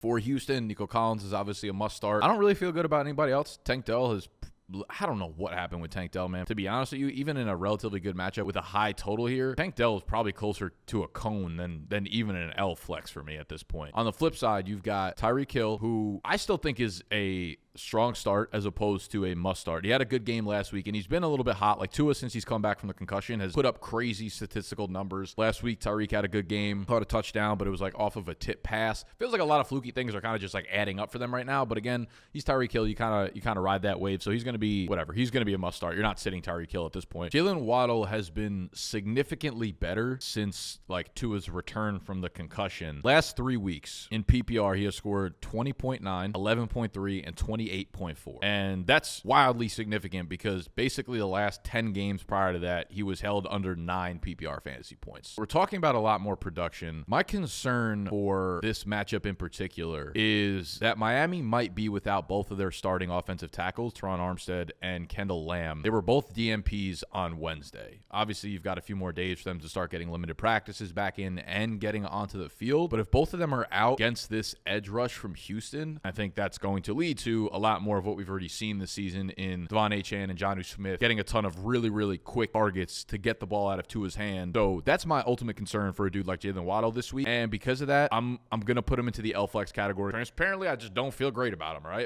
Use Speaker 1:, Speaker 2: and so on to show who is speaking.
Speaker 1: For Houston, Nico Collins is obviously a must start. I don't really feel good about anybody else. Tank Dell has I don't know what happened with Tank Dell, man. To be honest with you, even in a relatively good matchup with a high total here, Tank Dell is probably closer to a cone than even an L flex for me at this point. On the flip side, you've got Tyreek Hill, who I still think is a strong start as opposed to a must start. He had a good game last week, and he's been a little bit hot. Like Tua, since he's come back from the concussion, has put up crazy statistical numbers. Last week, Tyreek had a good game, caught a touchdown, but it was like off of a tip pass. Feels like a lot of fluky things are kind of just like adding up for them right now. But again, he's Tyreek Hill. You kind of ride that wave, so he's going to be whatever. He's going to be a must start. You're not sitting Tyreek Hill at this point. Jaylen Waddle has been significantly better since like Tua's return from the concussion. Last 3 weeks in PPR, he has scored 20.9, 11.3, and 28.4. And that's wildly significant because basically the last 10 games prior to that, he was held under 9 PPR fantasy points. We're talking about a lot more production. My concern for this matchup in particular is that Miami might be without both of their starting offensive tackles, Teron Armstead and Kendall Lamb. They were both DMPs on Wednesday. Obviously, you've got a few more days for them to start getting limited practices back in and getting onto the field. But if both of them are out against this edge rush from Houston, I think that's going to lead to a lot more of what we've already seen this season in Devon Achane and Jonnu Smith getting a ton of really, really quick targets to get the ball out of Tua's hand. So that's my ultimate concern for a dude like Jaylen Waddle this week. And because of that, I'm going to put him into the L-Flex category. Transparently, I just don't feel great about him, right?